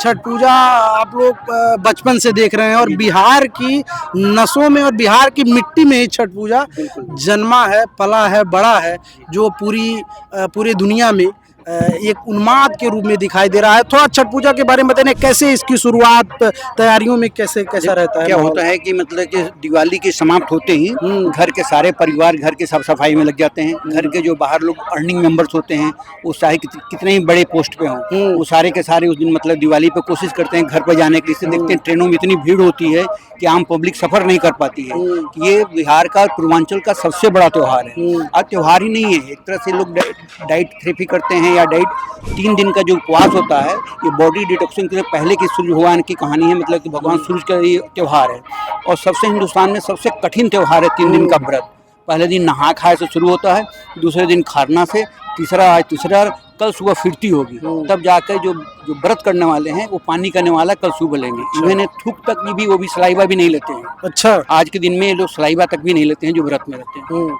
छठ पूजा आप लोग बचपन से देख रहे हैं और बिहार की नसों में और बिहार की मिट्टी में ही छठ पूजा जन्मा है, पला है, बड़ा है, जो पूरी दुनिया में एक उन्माद के रूप में दिखाई दे रहा है। थोड़ा छठ पूजा के बारे में बताइए, कैसे इसकी शुरुआत, तैयारियों में कैसा रहता है? क्या होता है कि मतलब कि दिवाली के समाप्त होते ही घर के सारे परिवार घर के साफ सफाई में लग जाते हैं। घर के जो बाहर लोग अर्निंग मेंबर्स होते हैं, वो चाहे कितने ही बड़े पोस्ट पे हों, वो सारे के सारे उस दिन मतलब दिवाली पे कोशिश करते हैं घर पर जाने के लिए। देखते हैं ट्रेनों में इतनी भीड़ होती है कि आम पब्लिक सफर नहीं कर पाती है। ये बिहार का, पूर्वांचल का सबसे बड़ा त्यौहार है। और त्यौहार ही नहीं है, एक तरह से लोग डाइट थेरेपी करते हैं या डाइट 3 दिन का जो उपवास होता है, ये बॉडी डिटॉक्सिंग के पहले की सूर्य भगवान की कहानी है। मतलब कि भगवान सूर्य का ये त्यौहार है और सबसे हिंदुस्तान में सबसे कठिन त्यौहार है 3 दिन का व्रत। पहले दिन नहा खाए से शुरू होता है, दूसरे दिन खरना से, तीसरा कल सुबह फिरती होगी, तब जाकर जो व्रत करने वाले हैं वो पानी करने वाला कल सुबह लेंगे। इन्हें थूक तक भी वो भी सलाइवा भी नहीं लेते हैं। अच्छा, आज के दिन में लोग सलाइवा तक भी नहीं लेते हैं जो व्रत में रहते हैं। तो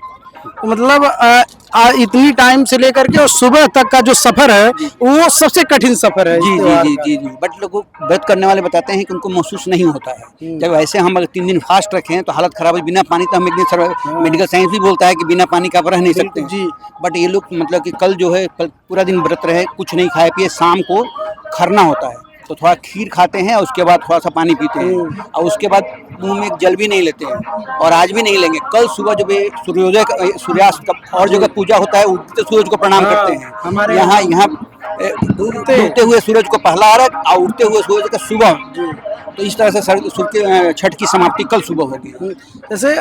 मतलब इतनी टाइम से लेकर के और सुबह तक का जो सफर है वो सबसे कठिन सफर है। जी। बट लोग व्रत करने वाले बताते हैं कि उनको महसूस नहीं होता है। जब ऐसे हम अगर 3 दिन फास्ट रखें तो हालत खराब है। बिना पानी तो हम एक दिन मेडिकल साइंस भी बोलता है कि बिना पानी का आप रह नहीं सकते जी। बट ये लोग मतलब कि कल जो है पूरा दिन व्रत रहे, कुछ नहीं खाए पिए, शाम को खरना होता है तो थोड़ा खीर खाते हैं और उसके बाद थोड़ा सा पानी पीते हैं और उसके बाद मुंह में जल भी नहीं लेते हैं और आज भी नहीं लेंगे। कल सुबह जब सूर्यास्त का और जगह पूजा होता है, उगते सूरज को प्रणाम करते हैं। हमारे यहाँ डूबते हुए सूरज को पहला अर्घ और उगते हुए सूरज का सुबह। तो इस तरह से छठ की समाप्ति कल सुबह होगी। जैसे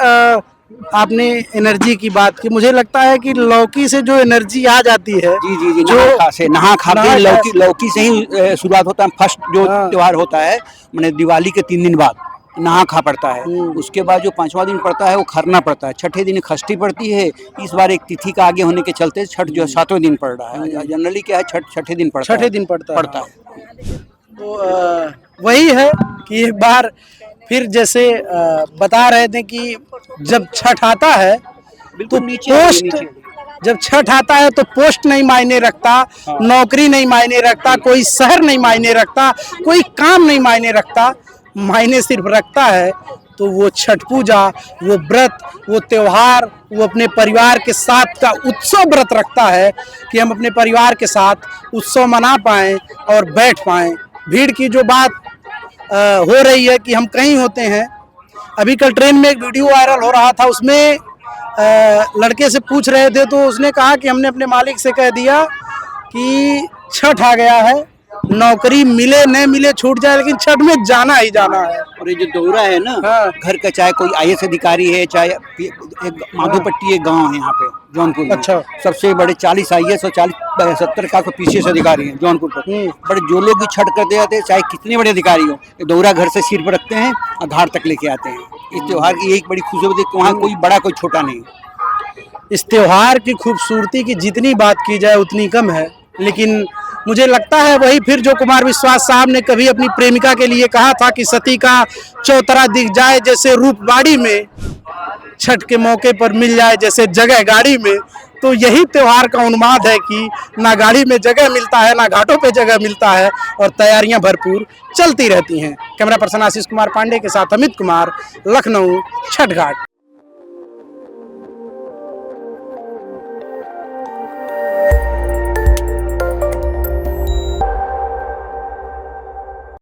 आपने एनर्जी की बात की, मुझे लगता है कि लौकी से जो एनर्जी आ जाती है, जी, जो नहा खा के लौकी से ही शुरुआत होता है। फर्स्ट जो त्योहार होता है मैंने दिवाली के 3 दिन बाद नहा खा पड़ता है। उसके बाद जो 5वां दिन पड़ता है वो खरना पड़ता है। छठे दिन खष्टी पड़ती है। इस बार एक तिथि का आगे होने के चलते छठ जो 7वें दिन पड़ रहा है। जनरली क्या है, छठे दिन पड़ता है। तो वही है कि एक बार फिर जैसे बता रहे थे कि जब छठ आता है तो जब छठ आता है तो पोस्ट नहीं मायने रखता, नौकरी नहीं मायने रखता, कोई शहर नहीं मायने रखता, कोई काम नहीं मायने रखता, मायने सिर्फ रखता है तो वो छठ पूजा, वो व्रत, वो त्योहार, वो अपने परिवार के साथ का उत्सव व्रत रखता है कि हम अपने परिवार के साथ उत्सव मना पाएँ और बैठ पाएँ। भीड़ की जो बात हो रही है कि हम कहीं होते हैं, अभी कल ट्रेन में एक वीडियो वायरल हो रहा था, उसमें लड़के से पूछ रहे थे तो उसने कहा कि हमने अपने मालिक से कह दिया कि छठ आ गया है, नौकरी मिले न मिले छूट जाए लेकिन छठ में जाना ही जाना है। और ये जो दौरा है ना, घर का, चाहे कोई IAS अधिकारी है, चाहे माधोपट्टी एक गांव है यहाँ पे जौनपुर में। अच्छा, सबसे बड़े 40 IAS और 70 का PCS अधिकारी हैं जौनपुर पर। बट जो लोग भी छठ करते जाते हैं, चाहे कितने बड़े अधिकारी हो, दौरा घर से सिर पर रखते हैं और घाट तक लेके आते हैं। इस त्योहार की एक बड़ी खूबसूरती है, वहाँ कोई बड़ा कोई छोटा नहीं। इस त्योहार की खूबसूरती की जितनी बात की जाए उतनी कम है, लेकिन मुझे लगता है वही फिर जो कुमार विश्वास साहब ने कभी अपनी प्रेमिका के लिए कहा था कि सती का चौतरा दिख जाए जैसे रूपवाड़ी में, छठ के मौके पर मिल जाए जैसे जगह गाड़ी में। तो यही त्योहार का उन्माद है कि ना गाड़ी में जगह मिलता है, ना घाटों पे जगह मिलता है और तैयारियां भरपूर चलती रहती हैं। कैमरा पर्सन आशीष कुमार पांडे के साथ अमित कुमार, लखनऊ, छठ घाट।